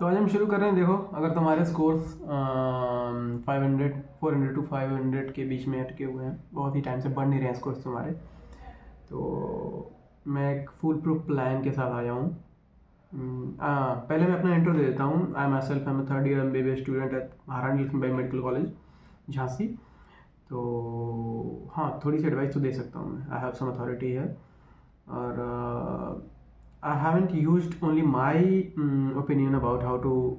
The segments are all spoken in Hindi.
तो आज हम शुरू कर रहे हैं। देखो, अगर तुम्हारे स्कोर्स 500 400 टू 500 के बीच में अटके हुए हैं, बहुत ही टाइम से बढ़ नहीं रहे हैं स्कोर्स तुम्हारे, तो मैं एक फुल प्रूफ प्लान के साथ आया हूँ। पहले मैं अपना इंट्रो दे देता हूँ। I myself am third year MBBS student at Maharani Lakshmibai medical college, Jhansi. तो हाँ, थोड़ी सी एडवाइस तो दे सकता हूँ मैं। आई हैव सम अथॉरिटी है, और I haven't used only my opinion about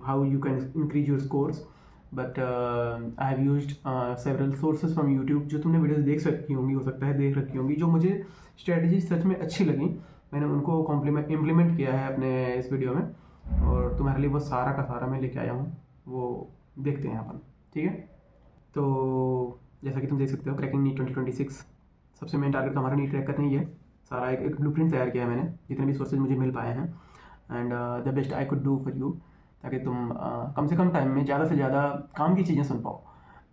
how you can increase your scores, but I have used several sources from YouTube जो तुमने वीडियोस देख सकती होंगी, हो सकता है देख रखी होंगी, जो मुझे स्ट्रेटजी सच में अच्छी लगी। मैंने उनको इम्प्लीमेंट किया है अपने इस वीडियो में, और तुम्हारे लिए वो सारा का सारा मैं लेके आया हूँ। वो देखते हैं अपन, ठीक है। तो जैसा कि तुम देख सकते हो, क्रैकिंग नीट 2026 सबसे मेन टारगेट हमारा नीट क्रैक करना ही है। सारा एक ब्लूप्रिंट तैयार किया है मैंने, जितने भी सोर्सेज मुझे मिल पाए हैं, and the best I could do for you, ताकि तुम कम से कम टाइम में ज़्यादा से ज़्यादा काम की चीज़ें सुन पाओ।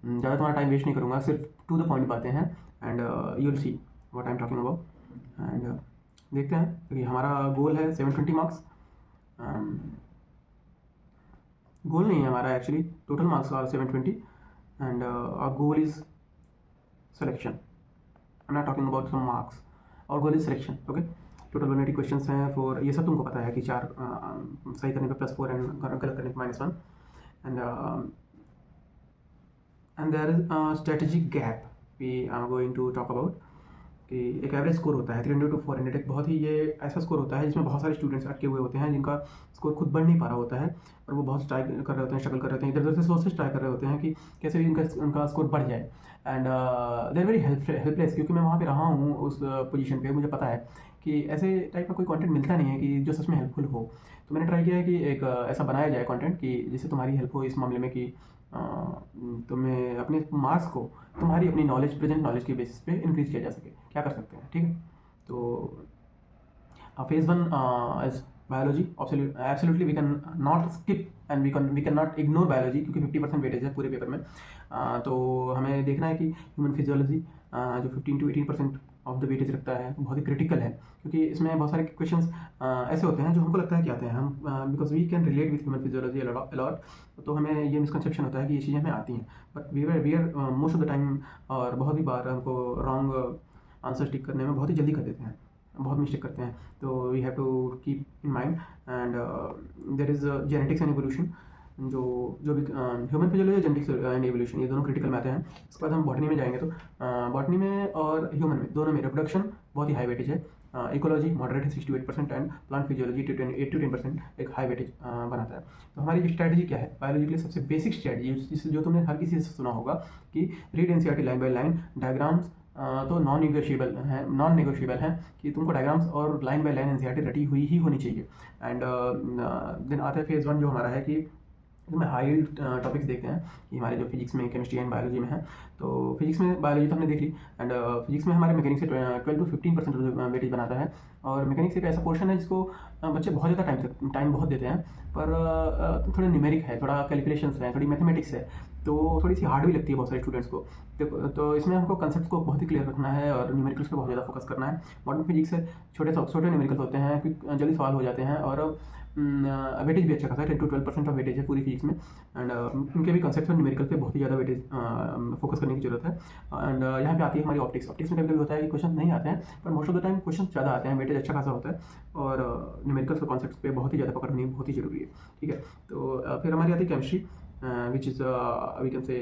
ज़्यादा तुम्हारा टाइम वेस्ट नहीं करूँगा, सिर्फ टू द पॉइंट बातें हैं, and you will see what I am talking about. And देखते हैं, क्योंकि हमारा गोल है 720 मार्क्स। गोल नहीं है हमारा, actually total marks are 720, and our goal is selection. I am not talking about some marks, और goal is selection. Okay, total 180 question हैं फॉर, ये सब तुमको पता है कि 4 सही करने पे +4 एंड गलत करने पे -1, and there is strategic gap we are going to talk about. कि एक एवरेज स्कोर होता है 300 टू 400, एक बहुत ही ये ऐसा स्कोर होता है जिसमें बहुत सारे स्टूडेंट्स अटके हुए होते हैं, जिनका स्कोर खुद बढ़ नहीं पा रहा होता है, और वो बहुत ट्राई कर रहे होते हैं, स्ट्रगल कर रहे होते हैं, इधर उधर से सोर्सेज ट्राई कर रहे होते हैं कि कैसे भी उनका स्कोर बढ़ जाए। And they are very helpless, क्योंकि मैं वहाँ पे रहा हूँ उस पोजीशन पे, मुझे पता है कि ऐसे टाइप का कोई कंटेंट मिलता नहीं है कि जो सच में हेल्पफुल हो। तो मैंने ट्राई किया है कि एक ऐसा बनाया जाए कंटेंट कि जिससे तुम्हारी हेल्प हो इस मामले में, कि तुम्हें अपने मार्क्स को तुम्हारी अपनी नॉलेज, प्रेजेंट नॉलेज के बेसिस पे इंक्रीज किया जा सके। क्या कर सकते हैं, ठीक है। तो phase 1 is biology. Absolutely we can not skip and we can not ignore biology, क्योंकि 50% वेटेज है पूरे पेपर में। तो हमें देखना है कि ह्यूमन फिजियोलॉजी जो 15 to 18% ऑफ द वेटेज रखता है, बहुत ही क्रिटिकल है, क्योंकि इसमें बहुत सारे क्वेश्चंस ऐसे होते हैं जो हमको लगता है कि आते हैं, हम because we can relate with human physiology a lot. तो हमें ये मिसकंसेप्शन होता है कि ये चीज़ें हमें आती हैं, but we are most of the time, और बहुत ही बार हमको रॉन्ग आंसर टिक करने में बहुत ही जल्दी कर देते हैं, बहुत मिस्टेक करते हैं। तो we have to keep in mind, and there is genetics and evolution, जो भी human physiology, genetics and evolution, ये दोनों क्रिटिकल मैथ हैं। इसके बाद हम बॉटनी में जाएंगे, तो बॉटनी में और ह्यूमन में दोनों में रिप्रोडक्शन बहुत ही हाई वेटेज है। इकोलॉजी मॉडरेट है 6 to 8%, and plant physiology 8 to 10% एक हाई वेटेज बनाता है। तो हमारी स्ट्रैटेजी क्या है बायोलॉजी के लिए? सबसे बेसिक स्ट्रैटेजी जो तुमने हर किसी से सुना होगा कि read NCERT line by line, diagrams तो नॉन नेगोशिएबल हैं कि तुमको डायग्राम्स और लाइन बाय लाइन NCERT रटी हुई ही होनी चाहिए। एंड देन आता है फेज़ 1 जो हमारा है कि इसमें हाई टॉपिक्स देखते हैं कि हमारे जो फिजिक्स में, केमिस्ट्री एंड बायोलॉजी में है। तो फिजिक्स में, बायोलॉजी तो हमने देख ली, एंड फिजिक्स में हमारे मैकेनिक्स से 12 to 15% वेटेज बनाता है। और मैकेनिक्स एक ऐसा पोर्शन है जिसको बच्चे बहुत ज़्यादा टाइम बहुत देते हैं, पर थोड़ा न्यूमेरिक है, थोड़ा कैलकुलेशंस है, थोड़ी मैथमेटिक्स है, तो थोड़ी सी हार्ड भी लगती है बहुत सारे स्टूडेंट्स को। तो इसमें हमको कंसेप्ट को बहुत ही क्लियर रखना है, और न्यूमेरिकल्स पे बहुत ज़्यादा फोकस करना है। मॉडर्न फिजिक्स है, छोटे न्यूमेरिकल्स होते हैं, जल्दी सवाल हो जाते हैं, और वेटेज भी अच्छा खासा है, 10 to 12% ऑफ वेटेज है पूरी फिजिक्स में। एंड उनके भी कंसेप्ट और न्यूमेरिकल पे बहुत ही ज़्यादा वेटेज फोकस करने की जरूरत है। एंड यहाँ पे आती है हमारी ऑप्टिक्स में कभी होता है कि क्वेश्चन नहीं आते हैं, पर most of the time question ज़्यादा आते हैं, वेटेज अच्छा खासा होता है, और न्यूमेरिकल्स और कॉन्सेप्ट्स पे बहुत ही ज़्यादा पकड़ होनी बहुत ही जरूरी है, ठीक है। तो फिर हमारी आती है chemistry, which is we can say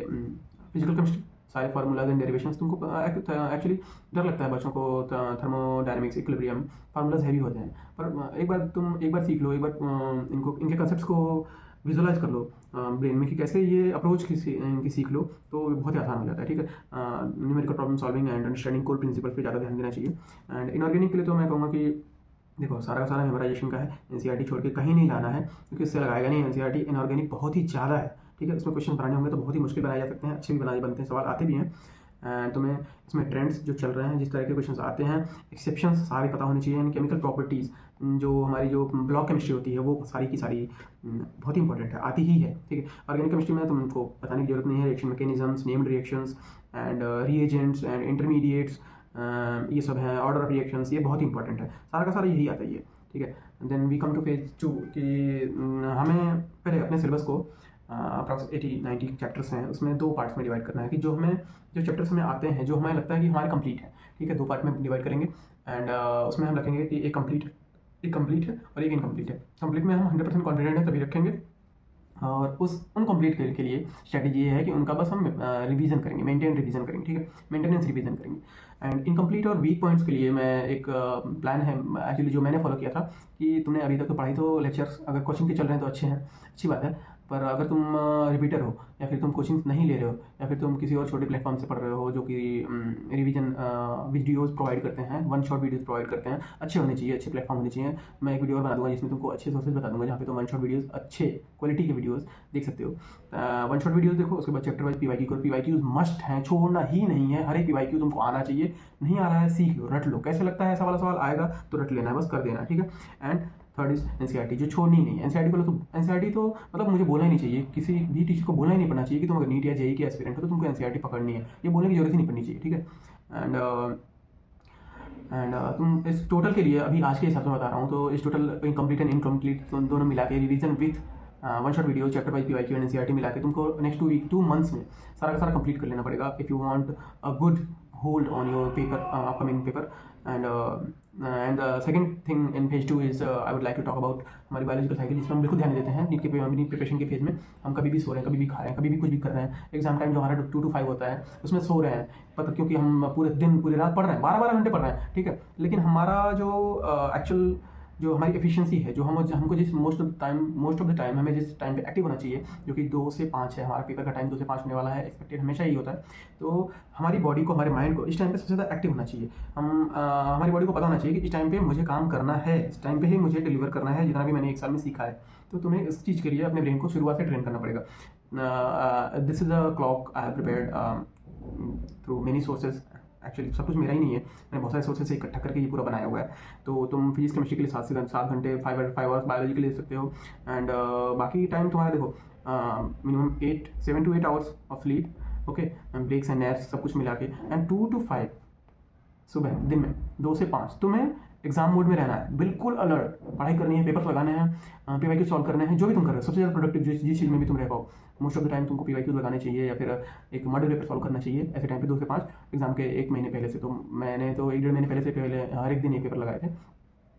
physical chemistry. सारे फार्मूलाज एंड डेरिवेशंस तुमको एक्चुअली डर लगता है बच्चों को, थर्मोडायनेमिक्स, इक्विलिब्रियम, फार्मूलाज हैवी होते हैं, पर एक बार सीख लो, एक बार इनके कंसेप्ट्स को विजुअलाइज कर लो ब्रेन में कि कैसे ये अप्रोच इनकी सीख लो, तो बहुत ही आसान हो जाता है, ठीक है। Numerical problem solving and understanding core principle पे ज़्यादा ध्यान देना चाहिए। एंड इनऑर्गेनिक के लिए तो मैं कहूँगा कि देखो, सारा का सारा मेमोराइजेशन का है, NCERT छोड़ के कहीं नहीं जाना है, क्योंकि इससे लगाएगा नहीं NCERT। इनऑर्गेनिक बहुत ही ज़्यादा है, ठीक है। इसमें क्वेश्चन बनाने होंगे तो बहुत ही मुश्किल बनाए जा सकते हैं, अच्छे भी बनते हैं, सवाल आते भी हैं। तुम्हें इसमें ट्रेंड्स जो चल रहे हैं, जिस तरह के क्वेश्चंस आते हैं, एक्सेप्शंस सारे पता होने चाहिए। केमिकल प्रॉपर्टीज़, जो हमारी जो ब्लॉक केमिस्ट्री होती है, वो सारी की सारी बहुत ही इंपॉर्टेंट है, आती ही है, ठीक है। ऑर्गेनिक केमिस्ट्री में तुमको बताने की जरूरत नहीं है, reaction mechanisms, named reactions and reagents and intermediates, ये सब है, ऑर्डर ऑफ रिएक्शंस, ये बहुत इंपॉर्टेंट है, सारा का सारा यही आता है। ठीक है। Then we come to phase 2 कि हमें पहले अपने सिलेबस को अप्रॉक्स 80-90 चैप्टर्स हैं, उसमें 2 पार्ट्स में डिवाइड करना है कि जो चैप्टर्स हमें आते हैं, जो हमें लगता है कि हमारे कंप्लीट है, ठीक है, 2 पार्ट में डिवाइड करेंगे। एंड उसमें हम रखेंगे कि एक कंप्लीट है और एक इनकम्प्लीट है। कंप्लीट में हम 100% कॉन्फिडेंट है तभी रखेंगे, और उन कंप्लीट के लिए स्ट्रैटेजी ये है कि उनका बस हम रिवीजन करेंगे, रिवीजन करेंगे, ठीक है, मेंटेनेंस रिवीजन करेंगे। एंड इनकम्प्लीट और वीक पॉइंट्स के लिए मैं एक प्लान है एक्चुअली जो मैंने फॉलो किया था कि तुमने अभी तक तो पढ़ाई, तो लेक्चर्स अगर कोचिंग के चल रहे हैं तो अच्छे हैं, अच्छी बात है, पर अगर तुम रिपीटर हो या फिर तुम कोचिंग नहीं ले रहे हो या फिर तुम किसी और छोटे प्लेटफॉर्म से पढ़ रहे हो जो कि रिवीजन वीडियोस प्रोवाइड करते हैं, 1 शॉट वीडियोस प्रोवाइड करते हैं, अच्छे होने चाहिए, अच्छे प्लेटफॉर्म होने चाहिए। मैं एक वीडियो बना दूंगा जिसमें तुमको अच्छे सोर्सेज बता दूंगा जहाँ पे तुम 1 शॉट वीडियोस, अच्छे क्वालिटी के वीडियोस देख सकते हो। 1 शॉट वीडियोस देखो, उसके बाद चैप्टर वाइज पीवाईक्यू करो। पीवाईक्यूज मस्ट हैं, छोड़ना ही नहीं है, हर एक पीवाईक्यू तुमको आना चाहिए। नहीं आ रहा है सीख लो, रट लो, कैसे लगता है ऐसा वाला सवाल आएगा तो रट लेना है, बस कर देना, ठीक है। एंड थर्ड इज एनसीईआरटी, जो छोड़नी ही नहीं है। एनसीईआरटी को तो एनसीईआरटी तो मतलब मुझे बोलना ही नहीं चाहिए, किसी भी टीचर को बोलना ही नहीं पड़ना चाहिए कि तुम अगर नीट या जेईई के एस्पिरेंट हो तो तुमको एनसीईआरटी पकड़नी है, ये बोलने की जरूरत ही नहीं पड़नी चाहिए, ठीक है। एंड तुम इस टोटल के लिए अभी आज के हिसाब से बता रहा हूँ, तो इस टोटल कंप्लीट एंड इनकम्प्लीट दोनों मिला के revision with 1 shot video, chapter wise PYQ and NCERT मिला के तुमको नेक्स्ट 2 मंथ्स में सारा का सारा कंप्लीट कर लेना पड़ेगा if you want a good hold on your paper, upcoming paper. And second thing in phase 2 is I would like to talk about हमारी बायोलॉजिकल साइकिल, जिसमें हम बिल्कुल ध्यान देते हैं। नीट प्रिपरेशन के फेज में हम कभी भी सो रहे हैं, कभी भी खा रहे हैं, कभी भी कुछ भी कर रहे हैं। एग्जाम टाइम जो हमारा 2 to 5 होता है उसमें सो रहे हैं, पता क्योंकि हम पूरे दिन पूरी रात पढ़ रहे हैं, 12-12 घंटे पढ़ रहे हैं, ठीक है। लेकिन हमारा जो एक्चुअल जो हमारी एफिशिएंसी है, जो हमको जिस मोस्ट ऑफ द टाइम हमें जिस टाइम पे एक्टिव होना चाहिए, जो कि 2 से 5 है, हमारा पेपर का टाइम 2 से 5 होने वाला है, एक्सपेक्टेड हमेशा यही होता है। तो हमारी बॉडी को, हमारे माइंड को इस टाइम पे सबसे ज़्यादा एक्टिव होना चाहिए। हमारी बॉडी को पता होना चाहिए कि इस टाइम पे मुझे काम करना है, इस टाइम पे ही मुझे डिलीवर करना है जितना भी मैंने 1 साल में सीखा है। तो तुम्हें इस चीज़ के लिए अपने ब्रेन को शुरुआत से ट्रेन करना पड़ेगा। This is a clock I have prepared through many sources. Actually सब कुछ मेरा ही नहीं है, मैंने बहुत सारे सोर्सेज से इकट्ठा करके ये पूरा बनाया हुआ है। तो तुम फिजिक्स केमिस्ट्री के लिए 7 घंटे 5 आवर्स बायोलॉजी के लिए दे सकते हो। एंड बाकी टाइम तुम्हारा देखो minimum 7 to 8 hours of sleep, okay, breaks and naps सब कुछ मिला के, एंड 2 to 5 सुबह दिन में 2 से 5 तुम्हें एग्जाम मोड में रहना है, बिल्कुल अलर्ट, पढ़ाई करनी है, पेपर्स लगाने हैं, पीवाईक्यू सॉल्व करने हैं, जो भी तुम कर रहे हो सबसे ज़्यादा प्रोडक्टिव जिस चीज़ में भी तुम रह पाओ। मोस्ट ऑफ द टाइम तुमको पीवाईक्यू लगाने चाहिए या फिर एक मॉडल पेपर सॉल्व करना चाहिए ऐसे टाइम पे 2 से 5 एग्जाम के 1 महीने पहले से। तो मैंने तो 1-1.5 महीने पहले हर एक दिन एक पेपर लगाए थे।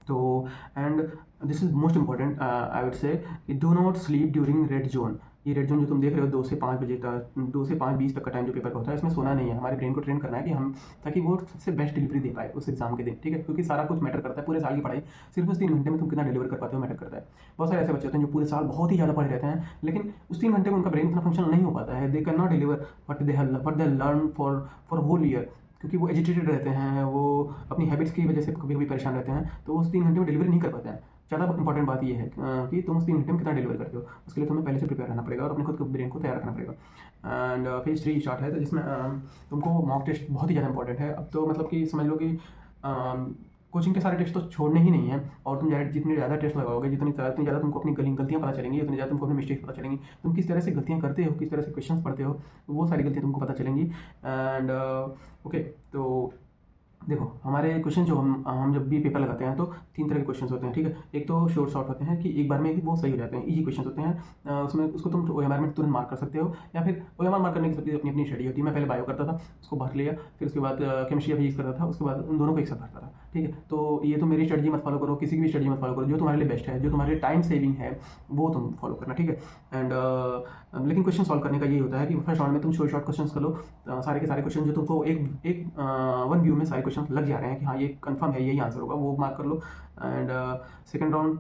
तो and this is most important I would say, do not sleep during red zone. ये रेड जोन जो तुम देख रहे हो 2 से 5 बजे तक, 2 से 5:20 तक का टाइम जो पेपर का होता है, इसमें सोना नहीं है। हमारे ब्रेन को ट्रेन करना है कि हम, ताकि वो सबसे बेस्ट डिलीवरी दे पाए उस एग्जाम के दिन, ठीक है, क्योंकि सारा कुछ मैटर करता है। पूरे साल की पढ़ाई सिर्फ उस 3 घंटे में तुम कितना डिलीवर कर पाते हो मैटर करता है। बहुत सारे ऐसे बच्चे होते हैं जो पूरे साल बहुत ही ज़्यादा पढ़े रहते हैं, लेकिन उस 3 घंटे में उनका ब्रेन इतना फंक्शन नहीं हो पाता है, they can not deliver what they learn for whole year, क्योंकि वो एजिटेटेड रहते हैं, वो अपनी हैबिट्स की वजह से कभी कभी परेशान रहते हैं, तो उस 3 घंटे में डिलीवरी नहीं कर पाते हैं। ज़्यादा इंपॉर्टेंट बात ये है कि तुम उस 3 घंटे में कितना डिलीवर करते हो, उसके लिए तुम्हें पहले से प्रिपेयर रहना पड़ेगा और अपने खुद के ब्रेन को तैयार रखना पड़ेगा। एंड फेज 3 स्टार्ट है, तो जिसमें तुमको मॉक टेस्ट बहुत ही ज़्यादा इंपॉर्टेंट है। अब तो मतलब कि समझ लो कि कोचिंग के सारे टेस्ट तो छोड़ने ही नहीं है, और तुम जितने ज़्यादा टेस्ट लगाओगे, जितनी ज़्यादा तुमको अपनी गलतियाँ पता चलेंगी, उतनी ज़्यादा तुमको अपनी मिस्टेक्स पता चलेंगी, तुम किस तरह से गलतियाँ करते हो, किस तरह से क्वेश्चंस पढ़ते हो, वो सारी गलतियाँ तुमको पता चलेंगी। एंड ओके, तो देखो हमारे क्वेश्चन जो हम जब भी पेपर लगाते हैं तो 3 तरह के क्वेश्चंस होते हैं, ठीक है। एक तो शॉर्ट शॉर्ट होते हैं कि एक बार में ही वो सही हो जाते हैं, इजी क्वेश्चंस होते हैं, उसमें उसको तुम OMR में तुरंत मार्क कर सकते हो, या फिर OMR मार्क करने की सबकी अपनी अपनी स्टडी होती है। मैं पहले बायो करता था, उसको भर लिया, फिर उसके बाद केमिस्ट्री या फिजिक्स करता था, उसके बाद उन दोनों को एक साथ भरता था, ठीक है। तो ये तो मेरी स्ट्रेटजी मत फॉलो करो, किसी की भी स्ट्रेटजी मत फॉलो करो, जो तुम्हारे लिए बेस्ट है, जो तुम्हारे लिए टाइम सेविंग है, वो तुम फॉलो करना, ठीक है। एंड लेकिन क्वेश्चन सॉल्व करने का ये होता है कि फर्स्ट राउंड में तुम शॉर्ट क्वेश्चन कर लो, सारे के सारे क्वेश्चन जो तुमको एक वन व्यू में सारे क्वेश्चन लग जा रहे हैं कि हाँ ये कंफर्म है, यही आंसर होगा, वो मार्क कर लो। एंड सेकंड राउंड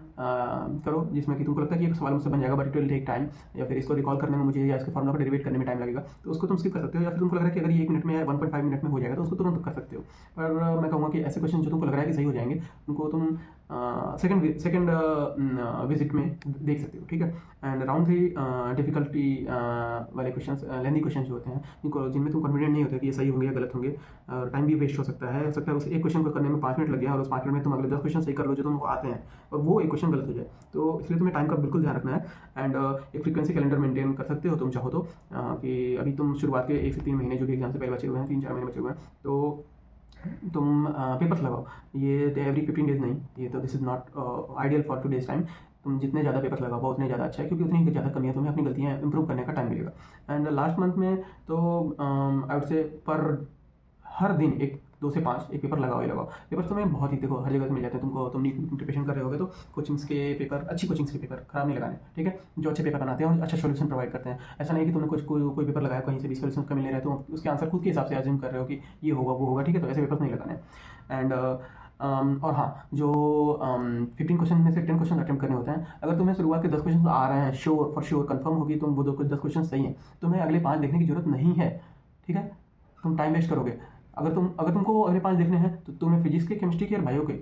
करो जिसमें कि तुमको लगता है कि एक सवाल मुझसे बन जाएगा but it will take time, या फिर इसको रिकॉल करने में मुझे या इसके फॉर्मूला को डेरिवेट करने में टाइम लगेगा, तो उसको तुम स्किप कर सकते हो। या फिर तुमको लग रहा है कि अगर ये 1 मिनट में या 1.5 मिनट में हो जाएगा तो उसको तुरंत कर सकते हो। पर मैं कहूँगा कि ऐसे क्वेश्चन जो तुमको लग रहा है कि सही हो जाएंगे, उनको तुम सेकंड विजिट में देख सकते हो, ठीक है। एंड राउंड 3 डिफिकल्टी वाले क्वेश्चंस, लेंथी क्वेश्चन जो होते हैं, जिनमें तुम कॉन्फिडेंट नहीं होते कि ये सही होंगे या गलत होंगे, और टाइम भी वेस्ट हो सकता है उस एक क्वेश्चन को करने में 5 मिनट लग गया और उस 5 मिनट में तुम अगले 10 क्वेश्चन सही कर लो जो तुमको आते हैं, और वो एक क्वेश्चन गलत हो जाए, तो इसलिए तुम्हें टाइम का बिल्कुल ध्यान रखना है। एंड एक फ्रीक्वेंसी कैलेंडर मेंटेन कर सकते हो तुम चाहो तो, कि अभी तुम शुरुआत के 1 से 3 महीने जो भी एग्जाम से पहले बचे हुए हैं, 3-4 महीने बचे हुए हैं, तो तुम पेपर्स लगाओ। ये एवरी 15 डेज नहीं, ये तो this is not ideal for two days time. तुम जितने ज़्यादा पेपर्स लगाओ उतने ज़्यादा अच्छा है, क्योंकि उतनी ज़्यादा कमी है, तुम्हें अपनी गलतियाँ इंप्रूव करने का टाइम मिलेगा। एंड लास्ट मंथ में तो आई वुड से पर हर दिन एक 2 से 5 एक पेपर लगाओ ही लगाओ। पेपर तुम्हें बहुत ही देखो हर जगह से मिल जाते हैं तुमको। तुम नीट प्रिपरेशन कर रहे होगे तो कोचिंग्स के पेपर, अच्छी कोचिंग्स के पेपर खराब नहीं लगाने, ठीक है, जो अच्छे पेपर बनाते हैं और अच्छा सोल्यूशन प्रोवाइड करते हैं। ऐसा नहीं कि तुमने कोई पेपर लगाया कहीं से भी सोल्यूशन कमी ले रहे हो तो उसके आंसर खुद के हिसाब से अज्यूम कर रहे हो कि ये होगा वो होगा, ठीक है, तो ऐसे पेपर नहीं लगाने। एंड और हाँ, जो 15 क्वेश्चन में से 10 क्वेश्चन अटेम्प्ट करने होते हैं, अगर तुम्हें शुरुआत के 10 क्वेश्चन आ रहे हैं, श्योर फॉर श्योर कंफर्म होगी तुम वो 10 क्वेश्चन सही हैं, तुम्हें अगले 5 देखने की जरूरत नहीं है, ठीक है। तुम टाइम वेस्ट करोगे। अगर तुमको अगले 5 देखने हैं तो तुम्हें फिजिक्स के, केमिस्ट्री के और बायो के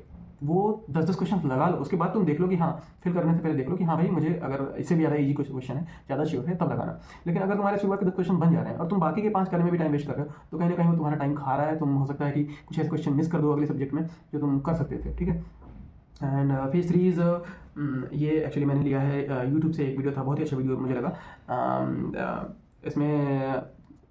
वो 10-10 क्वेश्चन लगा लो। उसके बाद तुम देख लो कि हाँ, फिल करने से पहले देख लो कि हाँ भाई मुझे अगर इससे भी ज़्यादा ईजी क्वेश्चन है, ज़्यादा श्योर है, तब लगाना। लेकिन अगर तुम्हारे शुरुआत के 10 क्वेश्चन बन जा रहे हैं और तुम बाकी के 5 करने में भी टाइम वेस्ट कर रहे हो, तो कहीं ना कहीं वो तुम्हारा टाइम खा रहा है। तुम हो सकता है कि कुछ ऐसे क्वेश्चन मिस कर दो अगले सब्जेक्ट में जो तुम कर सकते थे, ठीक है। एंड फेज 3 इज़ ये एक्चुअली मैंने लिया है यूट्यूब से, एक वीडियो था, बहुत ही अच्छा वीडियो मुझे लगा। इसमें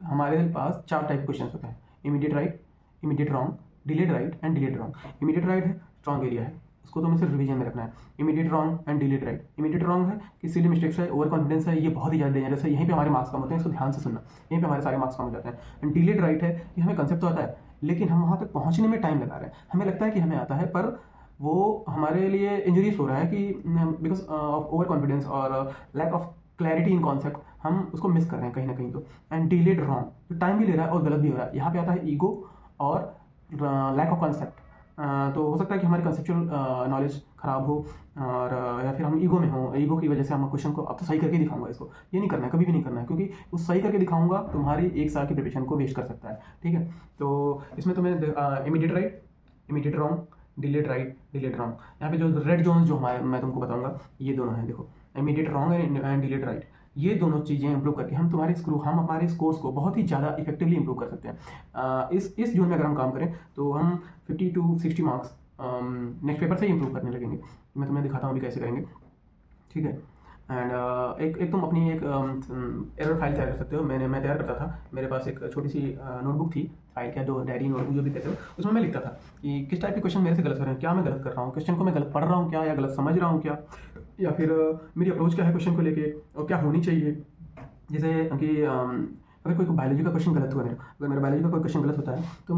हमारे पास 4 टाइप के क्वेश्चन होते हैं: immediate right, immediate wrong, delayed right and delayed wrong. Immediate right है स्ट्रॉन्ग एरिया है, उसको तुम्हें सिर्फ रिवीजन में रखना है। Immediate wrong and delayed right. Immediate wrong है कि सिली मिस्टेक्स है, ओवर कॉन्फिडेंस है, ये बहुत ही ज़्यादा डेंजरस है, यहीं पे हमारे मार्क्स कम होते हैं, इसको ध्यान से सुनना, यहीं पे हमारे सारे मार्क्स कम हो जाते हैं। एंड डिलेड राइट है कि हमें कंसेप्ट तो आता है लेकिन हम वहाँ तक पहुँचने में टाइम लगा रहे हैं। हमें लगता है कि हमें आता है पर वो हमारे लिए इंजरीज हो रहा है कि बिकॉज ऑफ ओवर कॉन्फिडेंस और lack of clarity in concept हम उसको मिस कर रहे हैं कहीं ना कहीं। तो एंड डिलेड रॉन्ग, तो टाइम भी ले रहा है और गलत भी हो रहा है। यहाँ पे आता है ईगो और लैक ऑफ कॉन्सेप्ट। तो हो सकता है कि हमारी कंसेप्चुअल नॉलेज ख़राब हो और या फिर हम ईगो में हो, ईगो की वजह से हम क्वेश्चन को अब तो सही करके दिखाऊंगा, इसको ये नहीं करना है, कभी भी नहीं करना है, क्योंकि उस सही करके दिखाऊंगा तुम्हारी 1 साल की प्रिपरेशन को वेस्ट कर सकता है, ठीक है। तो इसमें तुम्हें immediate right, immediate wrong, delayed right, delayed wrong. यहाँ पे जो रेड जोन जो हमारे मैं तुमको बताऊंगा ये दोनों हैं, देखो, immediate wrong and delayed right. ये दोनों चीज़ें इंप्रूव करके हम हमारे स्कोर्स को बहुत ही ज़्यादा इफेक्टिवली इंप्रूव कर सकते हैं। इस जोन में अगर हम काम करें तो हम 50 to 60 मार्क्स नेक्स्ट पेपर से ही इंप्रूव करने लगेंगे। मैं तुम्हें दिखाता हूँ अभी कैसे करेंगे, ठीक है। एंड एक तुम अपनी एक एरर फाइल तैयार कर सकते हो। मैं तैयार करता था, मेरे पास एक छोटी सी नोटबुक थी, फाइल क्या जो डायरी नोटबुक जो भी कहते हो, उसमें मैं लिखता था कि किस टाइप के क्वेश्चन मेरे से गलत हो रहे हैं, क्या मैं गलत कर रहा हूँ, क्वेश्चन को मैं गलत पढ़ रहा हूँ क्या, या गलत समझ रहा हूँ क्या, या फिर मेरी अप्रोच क्या है क्वेश्चन को लेके और क्या होनी चाहिए। जैसे कि अगर कोई बायोलॉजी का क्वेश्चन गलत हुआ अगर मेरा बायोलॉजी का कोई क्वेश्चन गलत होता है तो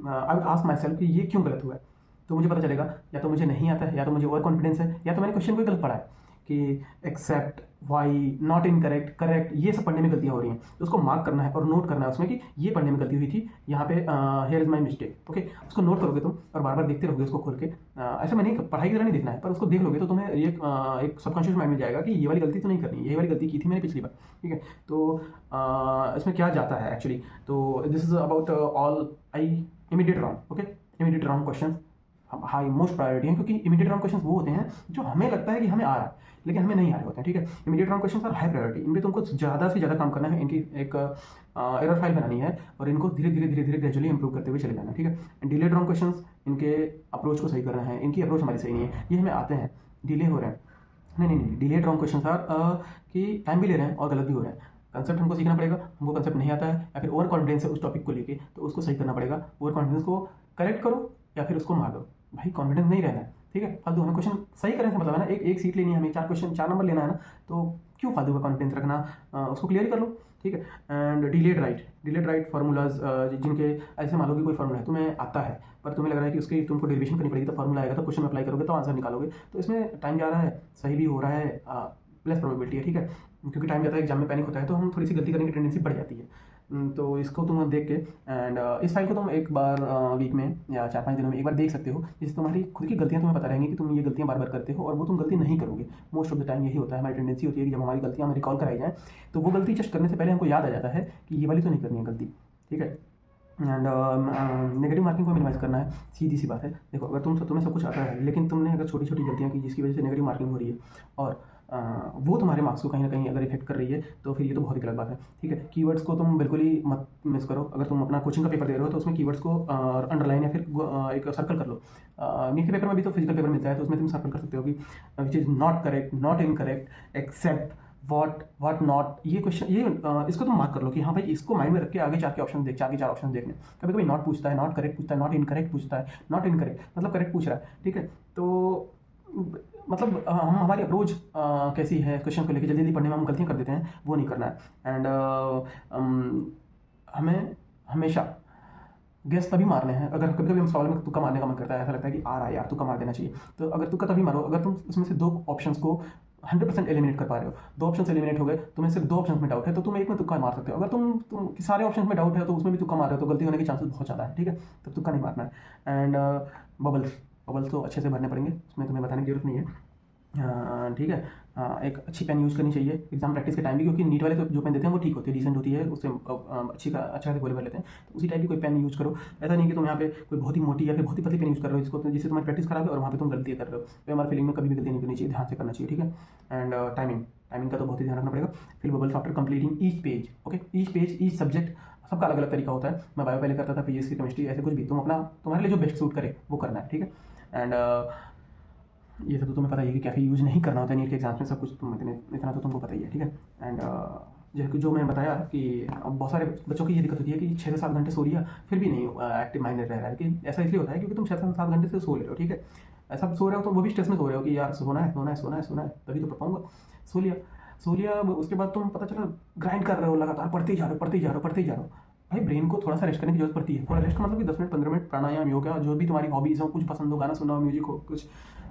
I would ask my self कि ये क्यों गलत हुआ है। तो मुझे पता चलेगा या तो मुझे नहीं आता है, या तो मुझे ओवर कॉन्फिडेंस है, या तो मैंने क्वेश्चन को ही गलत पढ़ा है कि except, why, not incorrect, correct, ये सब पढ़ने में गलतियाँ हो रही हैं। तो उसको मार्क करना है और नोट करना है उसमें कि ये पढ़ने में गलती हुई थी, यहाँ पे here is my mistake, okay. उसको नोट करोगे तुम और बार बार देखते रहोगे उसको खोल के। ऐसा मैं नहीं, पढ़ाई की तरह नहीं देखना है, पर उसको देख लोगे तो तुम्हें ये एक सबकॉन्शियस माइंड में जाएगा कि ये वाली गलती तो नहीं करनी, ये वाली गलती की थी मैंने पिछली बार, ठीक है। तो इसमें क्या जाता है एक्चुअली, तो this is about all I immediate wrong, okay. Immediate wrong question high most priority है, क्योंकि इमीडिएट रॉन्ग क्वेश्चन वो होते हैं जो हमें लगता है कि हमें आ रहा है लेकिन हमें नहीं आ रहे होते हैं, ठीक है। Immediate wrong question are high priority, इन पे तुमको ज़्यादा से ज़्यादा काम करना है, इनकी एक एरर फाइल बनानी है और इनको धीरे धीरे ग्रेजुअली इंप्रूव करते हुए चले जाना है, ठीक है। डिलेड रॉन्ग क्वेश्चन, इनके अप्रोच को सही करना है, इनकी अप्रोच हमारी सही नहीं है, ये हमें आते हैं, डिले हो रहे हैं, नहीं, डिलेड रॉन्ग क्वेश्चन आर कि टाइम भी ले रहे हैं और गलत भी हो रहे हैं। कंसेप्ट हमको सीखना पड़ेगा, हमको कंसेप्ट नहीं आता है या फिर ओवर कॉन्फिडेंस है उस टॉपिक को लेके, तो उसको सही करना पड़ेगा। ओवर कॉन्फिडेंस को करेक्ट करो या फिर उसको मार दो, भाई कॉन्फिडेंस नहीं रहना है, ठीक है। फालतू हमें क्वेश्चन सही करने से मतलब है ना, एक सीट लेनी है हमें, 4 क्वेश्चन 4 नंबर लेना है ना, तो क्यों फालतू का कॉन्फिडेंस रखना, उसको क्लियर कर लो, ठीक है। एंड डिलेड राइट फार्मूलाज, जिनके ऐसे मान लो कि कोई फार्मूला है तुम्हें आता है पर तुम्हें लग रहा है कि उसकी तुमको डेरिवेशन करनी पड़ेगी, तो फार्मूला आएगा तो क्वेश्चन अप्लाई करोगे तो आंसर निकालोगे, तो इसमें टाइम जा रहा है, सही भी हो रहा है, प्लस प्रोबेबिलिटी है, ठीक है। क्योंकि टाइम जाता है, एग्जाम में पैनिक होता है तो हम थोड़ी सी गलती करने की टेंडेंसी बढ़ जाती है। तो इसको तुम देख के एंड इस फाइल को तुम एक बार वीक में या 4-5 दिनों में एक बार देख सकते हो, जिससे तुम्हारी खुद की गलतियां तुम्हें पता रहेंगी कि तुम ये गलतियां बार बार करते हो और वो तुम गलती नहीं करोगे। मोस्ट ऑफ द टाइम यही होता है, हमारी टेंडेंसी होती है कि जब हमारी गलतियां हमें रिकॉल कराई जाए तो वो गलती जस्ट करने से पहले हमको याद आ जाता है कि ये वाली तो नहीं करनी है गलती, ठीक है। एंड नेगेटिव मार्किंग को मिनिमाइज करना है, सीधी सी बात है। देखो, अगर तुम्हें सब कुछ आता है लेकिन तुमने अगर छोटी छोटी गलतियाँ की जिसकी वजह से नेगेटिव मार्किंग हो रही है और वो तुम्हारे मार्क्स को कहीं ना कहीं अगर इफेक्ट कर रही है तो फिर ये तो बहुत ही गलत बात है, ठीक है। कीवर्ड्स को तुम बिल्कुल ही मत मिस करो। अगर तुम अपना कोचिंग का पेपर दे रहे हो तो उसमें कीवर्ड्स को अंडरलाइन या फिर एक सर्कल कर लो। नीट के पेपर में भी तो फिजिकल पेपर मिलता है तो उसमें तुम सर्कल कर सकते हो कि which is not correct, not incorrect, except, what not, ये क्वेश्चन ये इसको तुम मार्क कर लो कि हाँ भाई इसको माइंड में रख के आगे चार के ऑप्शन देख, चार के चार ऑप्शन देखने। कभी कभी नॉट पूछता है, नॉट करेक्ट पूछता है, नॉट इनकरेक्ट पूछता है, नॉट इनकरेक्ट मतलब करेक्ट पूछ रहा है, ठीक है। तो मतलब हम हमारी अप्रोच कैसी है क्वेश्चन को लेकर, जल्दी जल्दी पढ़ने में हम गलतियाँ कर देते हैं, वो नहीं करना है। एंड हमें हमेशा गेस तभी मारने हैं अगर कभी कभी हम सवाल में तुक्का मारने का मन करता है, ऐसा लगता है कि आ रहा है यार तुक्का मार देना चाहिए, तो अगर तुक्का तभी मारो अगर तुम उसमें से दो ऑप्शंस को 100% एलिमिनेट कर पा रहे हो। दो ऑप्शन एलिमिनेट हो गए, तुम्हें सिर्फ दो ऑप्शन में डाउट है, तो तुम एक में तुक्का मार सकते हो। अगर तुम सारे ऑप्शन में डाउट है तो उसमें भी तुक्का मार रहे हो तो गलती होने के चांसेस बहुत ज़्यादा है, ठीक है। तो तुक्का नहीं मारना है। एंड बबल्स बबल्स तो अच्छे से भरने पड़ेंगे, उसमें तुम्हें बताने की जरूरत नहीं है, ठीक है। एक अच्छी पेन यूज़ करनी चाहिए एग्जाम प्रैक्टिस के टाइम भी, क्योंकि नीट वाले तो जो पेन देते हैं वो ठीक होती है, डिसेंट होती है, उससे अच्छा से गोले भर लेते हैं। तो उसी टाइप की कोई पेन यूज़ करो। ऐसा नहीं कि तुम यहाँ पे कोई बहुत ही मोटी या फिर बहुत ही पतली पेन यूज़ कर रहे हो जिससे तुम्हारी प्रैक्टिस खराब है और वहाँ पे तुम गलती कर रहे हो। तो हमारे फीलिंग में कभी भी गलती नहीं करनी चाहिए, ध्यान से करना चाहिए, ठीक है। एंड टाइमिंग का तो बहुत ही ध्यान रखना पड़ेगा। Fill bubbles after completing each page, okay. Each page each subject सबका अलग अलग तरीका होता है। मैं बायो पहले करता था, फिजिक्स की, केमिस्ट्री, ऐसे कुछ भी तुम अपना तुम्हारे लिए जो बेस्ट सूट करे वो करना है, ठीक है। एंड ये सब तो तुम्हें पता ही है कि कैसे यूज़ नहीं करना होता है नीट के एग्जाम्स में, सब कुछ तुम इतना तो तुमको पता ही है, ठीक है। एंड जो मैंने बताया कि बहुत सारे बच्चों की ये दिक्कत होती है कि 6 से 7 घंटे सो लिया फिर भी नहीं एक्टिव माइंड रह रहा है। कि ऐसा इसलिए होता है क्योंकि तुम 6 से 7 घंटे से सो ले रहे हो, ठीक है। ऐसा सो रहे हो तो वो भी स्ट्रेस में सो रहे हो कि यार सोना है सोना है सोना है सोना है, तभी तो पढ़ पाऊंगा। सो लिया उसके बाद तुम पता चला ग्राइंड कर रहे हो, लगातार पढ़ते ही जा रहे हो पढ़ते ही जा रहे हो पढ़ते ही जा रहे हो। भाई ब्रेन को थोड़ा सा रेस्ट करने की जरूरत पड़ती है। थोड़ा रेस्ट का मतलब कि 10 मिनट 15 मिनट प्राणायाम, योगा, जो भी तुम्हारी हॉबीज़ हो, कुछ पसंद हो, गाना सुनना हो, म्यूजिक हो, कुछ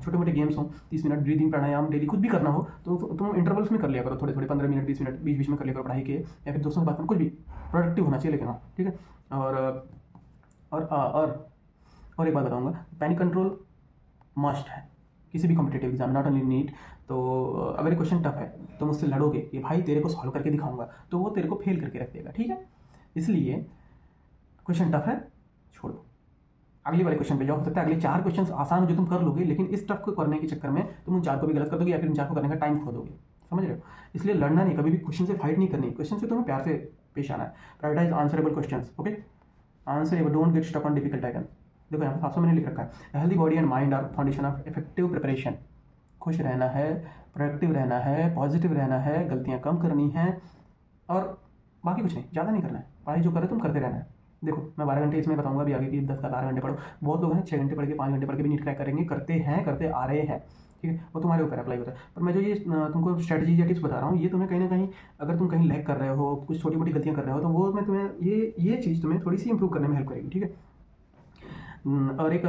छोटे मोटे गेम्स हो, 30 मिनट ब्रीदिंग प्राणायाम डेली कुछ भी करना हो तो तुम इंटरवल्स में कर लिया करो, थोड़े थोड़े 15 मिनट 20 मिनट बीच बीच में कर लिया करो पढ़ाई के, या फिर दोस्तों से बात करना, कुछ भी प्रोडक्टिव होना चाहिए लेकिन, हाँ ठीक है। और और और एक बात बताऊंगा, पैनिक कंट्रोल मस्ट है किसी भी competitive exam, not only NEET. तो अगर ये क्वेश्चन टफ है तो मुझसे लड़ोगे कि भाई तेरे को सॉल्व करके दिखाऊंगा, तो वो तेरे को फेल करके रख देगा, ठीक है। इसलिए क्वेश्चन टफ है छोड़ो, अगले वाले क्वेश्चन पे जाओ। हो सकता है अगले 4 क्वेश्चन आसान हो जो तुम कर लोगे, लेकिन इस टफ को करने के चक्कर में तुम उन 4 को भी गलत कर दोगे या फिर उन 4 को करने का टाइम खो दोगे, समझ रहे हो। इसलिए लड़ना नहीं, कभी भी क्वेश्चन से फाइट नहीं करनी, क्वेश्चन से तुम्हें प्यार से पेश आना है। Prioritize answerable question, okay. Answerable, don't get stuck on difficult item. देखो यहाँ पे 700 मैंने लिख रखा है, healthy body and mind are foundation of effective preparation. खुश रहना है, प्रोडक्टिव रहना है, पॉजिटिव रहना है, गलतियाँ कम करनी है और बाकी कुछ नहीं, ज़्यादा नहीं करना है। पढ़ाई जो करे तुम करते रहना है। देखो मैं 12 घंटे इसमें बताऊंगा अभी आगे कि 10 का 12 घंटे पढ़ो। बहुत लोग हैं 6 घंटे पढ़ के 5 घंटे पढ़ के भी नीट क्रैक करेंगे, करते हैं, करते आ रहे हैं, ठीक है। वो तुम्हारे ऊपर अप्लाई होता है। पर मैं जो ये तुमको स्ट्रैटेजी या टिप्स बता रहा हूँ, ये तुम्हें कहीं ना कहीं अगर तुम कहीं लैग कर रहे हो, कुछ छोटी मोटी गलतियाँ कर रहे हो, तो वो मैं तुम्हें ये चीज़ तुम्हें थोड़ी सी इंप्रूव करने में हेल्प करेगी, ठीक है। और एक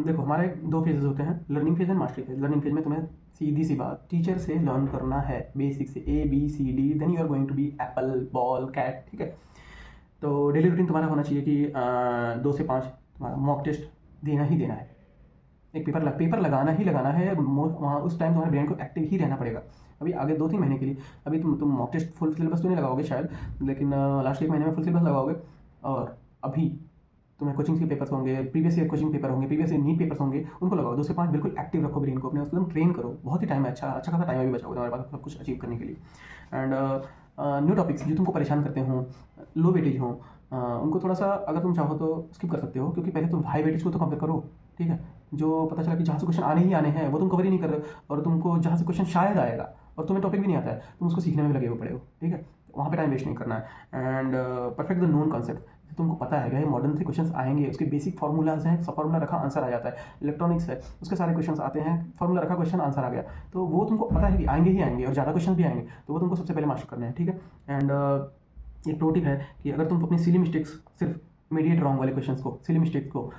देखो हमारे 2 फेजेस होते हैं, learning phase and mastery phase. Learning phase में तुम्हें सीधी सी बात टीचर से लर्न करना है, बेसिक से ABCD, then you are going to be apple ball cat, ठीक है। तो डेली रूटीन तुम्हारा होना चाहिए कि 2 से 5 तुम्हारा मॉक टेस्ट देना ही देना है। एक पेपर लगाना ही लगाना है, वहाँ उस टाइम तुम्हारे ब्रेन को एक्टिव ही रहना पड़ेगा। अभी आगे 2-3 महीने के लिए अभी तुम मॉक टेस्ट फुल सिलेबस तो नहीं लगाओगे शायद, लेकिन लास्ट 1 महीने में फुल सिलेबस लगाओगे। और अभी तुम्हें कोचिंग के पेपर्स होंगे, प्रीवियस ईयर कोचिंग पेपर होंगे, प्रीवियस ईयर नीट पेपर्स होंगे, उनको लगाओ। 2 से 5 बिल्कुल एक्टिव रखो ब्रेन को अपने, उसको ट्रेन करो। बहुत ही टाइम है, अच्छा खासा टाइम अभी बचा होगा तुम्हारे पास सब कुछ अचीव करने के लिए। एंड न्यू टॉपिक्स जो तुमको परेशान करते हो, लो वेटेज हो, उनको थोड़ा सा अगर तुम चाहो तो स्किप कर सकते हो, क्योंकि पहले तुम हाई वेटेज को तो कवर करो, ठीक है। जो पता चला कि जहाँ से क्वेश्चन आने ही आने हैं वो तुम कवर ही नहीं कर रहे हो, और तुमको जहाँ से क्वेश्चन शायद आएगा और तुम्हें टॉपिक भी नहीं आता है, तुम उसको सीखने में भी लगे हुए पड़े हो, ठीक है। वहाँ पे टाइम वेस्ट नहीं करना है। And perfect the known concept, तुमको पता है क्या मॉडर्न से क्वेश्चंस आएंगे, उसके बेसिक फार्मूलाज हैं, सब फार्मूला रखा आंसर आ जाता है। इलेक्ट्रॉनिक्स है, उसके सारे क्वेश्चंस आते हैं, फार्मूला रखा क्वेश्चन आंसर आ गया, तो वो तुमको पता है कि आएंगे ही आएंगे और ज़्यादा क्वेश्चन भी आएंगे, तो वो तुमको सबसे पहले मास्टर करना है, ठीक है। एंड एक प्रो टिप है कि अगर तुम अपनी सिली मिस्टेक्स, सिर्फ इमीडिएट रॉन्ग वाले क्वेश्चन को, सिली मिस्टेक्स को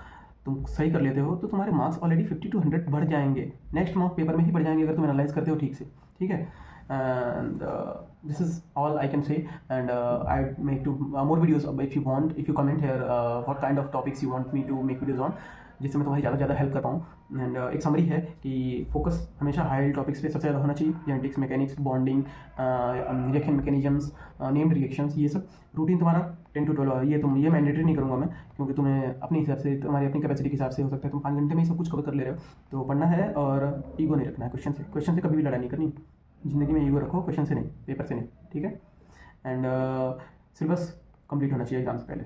तुम सही कर लेते हो तो तुम्हारे मार्क्स ऑलरेडी 50 to 100 बढ़ जाएंगे, नेक्स्ट मॉक पेपर में ही बढ़ जाएंगे अगर तुम एनालाइज करते हो ठीक से, ठीक है। and this is all I can say, and I make to more videos if you want, if you comment here what kind of topics you want me to make videos on, जिससे मैं तुम्हारी ज़्यादा हेल्प कर पाऊँ। एंड एक समरी है कि फोकस हमेशा हाई टॉपिक्स पे सबसे ज़्यादा होना चाहिए, genetics, mechanics, bonding, reaction mechanisms, named reactions, ये सब। रूटीन तुम्हारा 10 to 12 ये मैंडेटरी नहीं करूँगा मैं, क्योंकि तुम्हें अपने हिसाब से, तुम्हारी अपनी कैपेसिटी के हिसाब से हो सकता है तुम 5 घंटे में ही सब कुछ कवर कर ले रहे हो। तो पढ़ना है और ईगो नहीं रखना है क्वेश्चन से कभी भी लड़ाई नहीं करनी जिंदगी में। ईगो रखो क्वेश्चन से नहीं, पेपर से नहीं, ठीक है। एंड सिलेबस कंप्लीट होना चाहिए एग्जाम से पहले।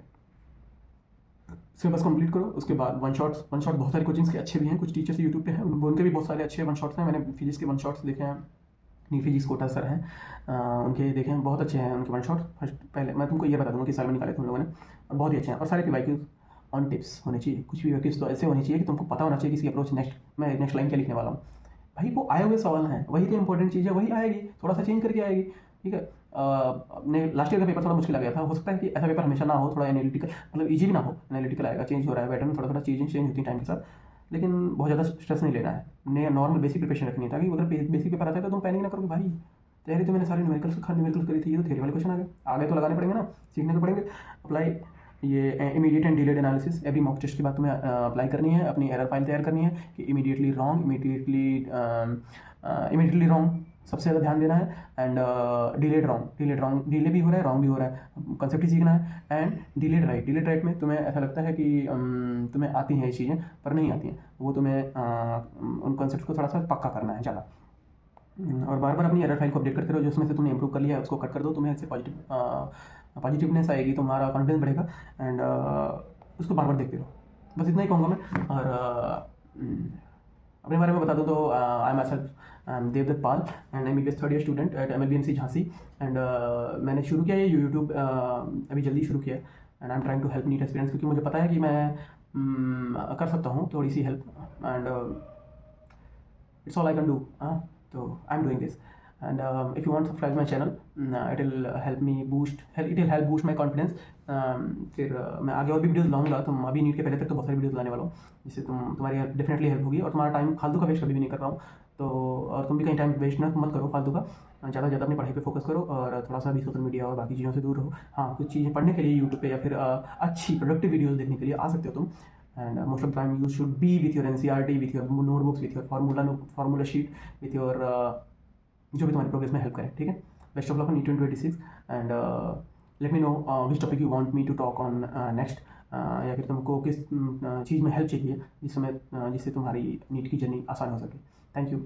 सिलेबस कंप्लीट करो, उसके बाद वन शॉट बहुत सारे कोचिंग्स के अच्छे भी हैं, कुछ टीचर्स यूट्यूब पे हैं, उनके भी बहुत सारे अच्छे वन शॉट्स हैं। मैंने फिजिक्स के वन शॉट्स देखे हैं, नीट फिजिक्स कोटा सर हैं, उनके देखें बहुत अच्छे हैं उनके वन शॉट। फर्स्ट पहले मैं तुमको ये बता दूँगा कि साल में निकाले थे उन लोगों ने, और बहुत ही अच्छे हैं। और सारे पीवाईक्यू ऑन टिप्स होने चाहिए, कुछ भी वाक्य तो ऐसे होने चाहिए कि तुमको पता होना चाहिए कि इसकी अप्रोच मैं नेक्स्ट लाइन क्या लिखने वाला हूँ। भाई वो आए हुए सवाल हैं, वही तो इंपॉर्टेंट चीज़ है, वही आएगी, थोड़ा सा चेंज करके आएगी, ठीक है। अपने लास्ट ईयर का पेपर थोड़ा मुश्किल आ गया था, हो सकता है कि ऐसा पेपर हमेशा ना हो, थोड़ा एनालिटिकल मतलब ईजी भी ना हो, एनालिटिकल आएगा, चेंज हो रहा है पैटर्न, थोड़ा थोड़ा चीज़ें चेंज होती हैं टाइम के साथ, लेकिन बहुत ज़्यादा स्ट्रेस नहीं लेना है, नया नॉर्मल बेसिक प्रिपरेशन रखनी है, ताकि अगर बेसिक पेपर आता है तो तुम पैनिक ना करो कि भाई तैयारी तो मैंने सारी न्यूमेरिकल्स करी थी, ये तो थ्योरी वाले क्वेश्चन आ गए, आगे तो लगाने पड़ेंगे ना, सीखने तो पड़ेंगे। अप्लाई ये immediate and delayed analysis every mock test के बाद तुम्हें अप्लाई करनी है, अपनी एरर फाइल तैयार करनी है कि इमीडिएटली रॉन्ग सबसे ज़्यादा ध्यान देना है, एंड डिलेड रॉन्ग डिले भी हो रहा है, रॉन्ग भी हो रहा है, कंसेप्ट ही सीखना है। एंड डिलेड राइट में तुम्हें ऐसा लगता है कि तुम्हें आती हैं ये चीज़ें, पर नहीं आती हैं, वो तुम्हें उन कंसेप्ट को थोड़ा सा पक्का करना है ज़्यादा, और बार बार अपनी एरर फाइल को अपडेट करते रहो, जो उसमें से तुमने इंप्रूव कर लिया है उसको कट कर दो, तुम्हें इससे पॉजिटिवनेस आएगी, तुम्हारा कॉन्फिडेंस बढ़ेगा, एंड उसको बार बार देखते रहो। बस इतना ही कहूँगा मैं। और अपने बारे में बता दूँ तो I myself Devdatt Pal and MBBS third year student at MLBMC Jhansi, and मैंने शुरू किया ये यूट्यूब अभी जल्दी शुरू किया, and I am trying to help NEET aspirants, क्योंकि मुझे पता है कि मैं कर सकता हूँ थोड़ी सी help, and it's all I can do. तो I am doing this, and if you want to subscribe my channel, it will help boost my confidence। फिर मैं आगे और भी वीडियोस लाऊंगा, तुम अभी नीट के पहले तक तो बहुत सारी वीडियोस लाने वाला हूँ, जिससे तुम्हारी डेफिनेटली हेल्प होगी, और तुम्हारा टाइम फालतू का वेस्ट कभी भी नहीं कर रहा हूँ, तो और तुम भी कहीं टाइम वेस्ट मत करो फालतू का, ज़्यादा से ज़्यादा अपनी पढ़ाई पे फोकस करो, और थोड़ा सा भी सोशल मीडिया और बाकी चीज़ों से दूर रहो। हाँ, कुछ चीज़ें पढ़ने के लिए यूट्यूब पे या फिर अच्छी प्रोडक्टिव वीडियोज़ देखने के लिए आ सकते हो तुम, and most of the time you should be with your NCERT, with your notebooks, with your formula sheet, with your जो भी तुम्हारी प्रोग्रेस में हेल्प करे, ठीक है। Best of luck on E2026, and let me know which topic you want me to talk on next, या फिर तुमको किस चीज़ में हेल्प चाहिए जिससे तुम्हारी नीट की जर्नी आसान हो सके। Thank you.